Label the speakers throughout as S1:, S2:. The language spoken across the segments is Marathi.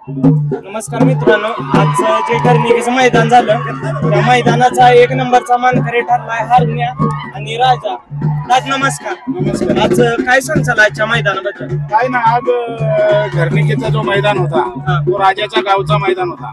S1: नमस्कार मित्रांनो, आज जे घरनिकीचं मैदान झालं त्या मैदानाचा 1 नंबरचा मानकरी ठरलाय हरण्या आणि राजा. आज नमस्कार.
S2: नमस्कार.
S1: आज काय सांगचाल आजच्या मैदानाबद्दल?
S2: काय ना, आज घरनिकीचा जो मैदान होता तो राजाच्या गावचा मैदान होता.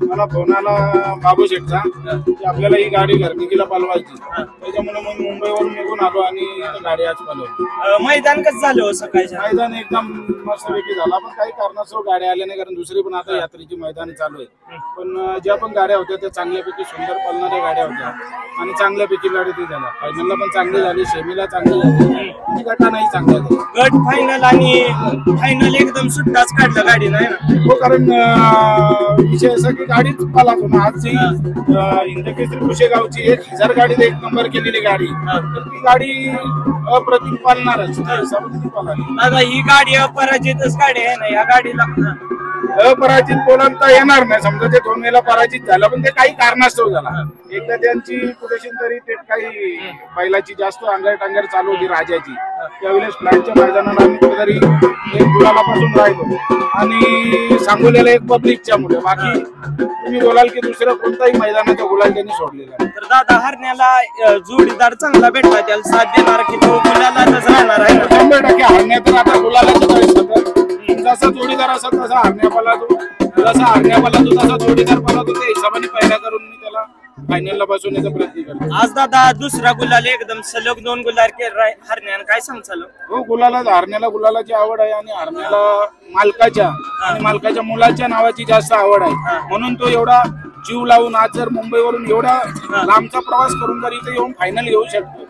S2: मला फोन आला बाबू शेठचा की आपल्याला ही गाडी घरनिकीला पालवायची. त्याच्यामुळे मग मुंबईवरून निघून आलो आणि गाडी आज पालवली.
S1: मैदान कसं झालं हो सकाळच्या?
S2: मैदान एकदम मस्तपैकी झाला, पण काही कारणास्तव गाड्या आल्या नाही, कारण दुसरी पण आता यात्रेची मैदान चालू आहे. पण ज्या पण गाड्या होत्या त्या चांगल्यापैकी सुंदर पळणाऱ्या गाड्या होत्या आणि चांगल्यापैकी गाडी ती झाल्या. फायनलला पण चांगली झाली, सेमीला चांगली झाली, गटा नाही चांगल्या झाली.
S1: गट फायनल आणि फायनल एकदम सुट्टाच काढलं गाडी नाही ना?
S2: हो, कारण विषय असा की गाडीच पालातो ना. आज जी इंदकेसरी कुशेगावची 1000 गाडीत 1 नंबर केलेली गाडी, तर ती गाडी अप्रतिम पालणारच.
S1: दादा, ही गाडी अपराजितच गाडी आहे ना? या गाडीला
S2: अपराजित बोलता येणार नाही. समजा ते 2 वेळेला पराजित झाला, पण ते काही कारणास्तव झाला. एकदा त्यांची कुठेशी तरी ते काही बैलाची जास्त अंगर चालू होती राजाची. त्यावेळेस फ्लॅटच्या मैदानाला आम्ही कुठेतरी एक गुलालापासून राहिलो आणि सांगोल्याला एक पब्लिकच्या मुळे. बाकी तुम्ही बोलाल की दुसरं कोणताही मैदानाचा गुलाल त्यांनी सोडलेला आहे.
S1: तर दादा, हरण्याला जोडीदार चांगला भेटला, त्याला साथ देणार की तो गुलालातच राहणार आहे?
S2: 100% हरण्या तर आता गुलालाच. जसा जोडीदार असत तसा हरण्यापाला तो, जसा हरण्यापाला तो तसा जोडीदार पाला तो. त्या हिशोबाने पहिला करून मी त्याला फायनलला बसवण्याचा प्रयत्न करतो.
S1: आज दादा दुसरा गुलाल, एकदम सलग 2 गुलाल केलाय हरण्यानं, काय सांगचाल?
S2: हो, हरण्याला गुलालाची आवड आहे आणि हरण्याला मालकाच्या मुलाच्या नावाची जास्त आवड आहे. म्हणून तो एवढा जीव लावून आज जर मुंबईवरून एवढा लांबचा प्रवास करून जर इथे येऊन फायनल घेऊ शकतो,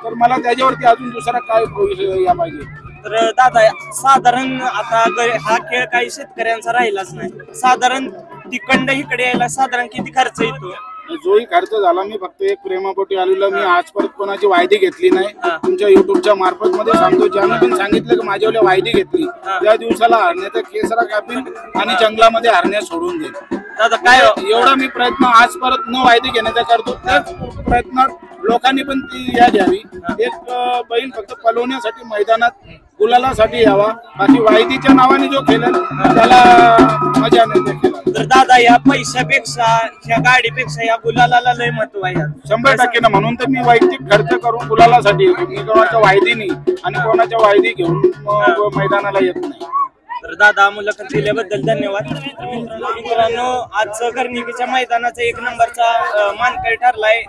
S2: तर मला त्याच्यावरती अजून दुसरा काय या पाहिजे.
S1: तर दादा, साधारण आता हा खेळ काही शेतकऱ्यांचा राहिलाच नाही. साधारण तिकडं इकडे यायला साधारण किती खर्च येतो?
S2: जोही खर्च झाला, मी फक्त एक प्रेमापोटी आलेलो. मी आजपर्यंत कोणाची वायदी घेतली नाही. तुमच्या युट्यूबच्या मार्फत मध्ये सांगतो, ज्यानं पण सांगितलं की माझ्यावर वायदी घेतली, त्या दिवसाला हरण्याचा केसरा कापीन आणि जंगलामध्ये हरण्या सोडून देईल.
S1: दादा, काय
S2: एवढा मी प्रयत्न आज परत न वायदी घेण्याचा करतो. त्याच प्रयत्नात लोकांनी पण ती या घ्यावी. एक बैल फक्त पलवण्यासाठी मैदानात गुलालासाठी यावा, बाकी वायदीच्या नावाने जो खेळेल त्याला मजा नाही.
S1: तर दादा, या पैशापेक्षा ह्या गाडीपेक्षा या गुलालाला लय महत्व आहे.
S2: 100% ना. म्हणून तर मी वैयक्तिक खर्च करून गुलालासाठी येतो. मी कोणाच्या वायदीनी आणि कोणाच्या वायदी घेऊन मैदानाला येत नाही.
S1: तर दादा, मुलाखत दिल्याबद्दल धन्यवाद. मित्रांनो, आज घरनिकीच्या मैदानाचा 1 नंबरचा मानकरी ठरलाय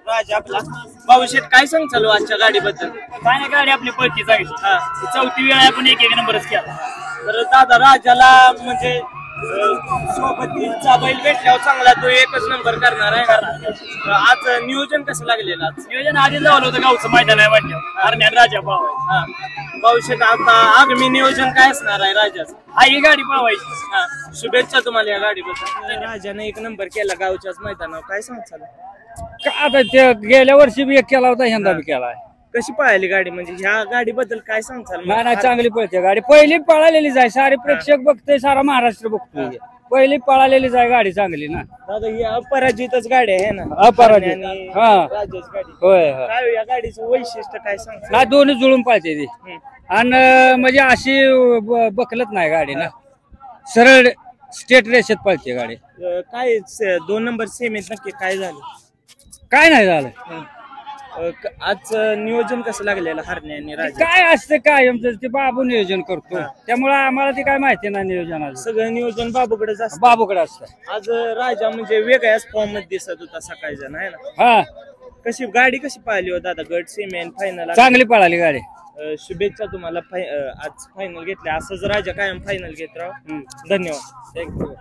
S1: राजा आपला. भाऊशेठ, काय सांगचाल आजच्या गाडीबद्दल?
S3: काय नाही, गाडी आपली पळती जाईल. 4थी वेळा आपण 1 नंबरच केला.
S1: तर दादा, राजाला म्हणजे सोबतीचा बैल भेटल्यावर चांगला तो 1च नंबर करणार आहे. आज नियोजन कसं लागलेलं? आज
S3: नियोजन आधी लावलं होतं, गावचं मैदान आहे म्हटलं हरण्या राजा भाऊ आहे.
S1: भाऊशेठ, आता आगामी नियोजन काय असणार आहे राजाचं?
S3: ही गाडी पळवायची.
S1: शुभेच्छा तुम्हाला या गाडीबद्दल. राजाने 1 नंबर केला गावच्याच मैदानावर, काय सांगचाल?
S3: आता ते गेल्या वर्षी बी 1 केला होता, यंदा बी केला.
S1: कशी पळाली गाडी, म्हणजे ह्या गाडीबद्दल काय सांगचाल?
S3: नाही, चांगली पळते गाडी. पहिली पळालेली जाय, सारे प्रेक्षक बघतोय, सारा महाराष्ट्र बघतोय. पहिली पळालेली जाय गाडी चांगली ना.
S1: दादा, ही अपराजितच गाडी आहे ना?
S3: अपराजित.
S1: राजाच गाडी.
S3: होय.
S1: काय या गाडीचं वैशिष्ट्य काय सांगता?
S3: नाही, दोन्ही जुळून पळते ती. आणि म्हणजे अशी बकलत नाही गाडी ना, सरळ स्टेट रेषेत पळते गाडी.
S1: काय 2 नंबर सेमीत नक्की काय झालं?
S3: काय नाही झालं.
S1: आज नियोजन कसं लागलेलं हरण्या आणि राजा?
S3: काय असतं, काय आमचं ते बाबू नियोजन करतो, त्यामुळे आम्हाला ते काय माहिती नाही नियोजनाचं.
S1: सगळं नियोजन बाबूकडेच असतं.
S3: बाबूकडे असतं.
S1: आज राजा म्हणजे वेगळ्याच फॉर्म मध्ये दिसत होता सकाळचा, नाही ना?
S3: हा.
S1: कशी गाडी कशी पाहिली हो दादा? गट, सेमी आणि फायनल
S3: चांगली पळाली गाडी.
S1: शुभेच्छा तुम्हाला. आज फायनल घेतल्या, असंच राजा कायम फायनल घेत राहा. धन्यवाद. थँक्यू.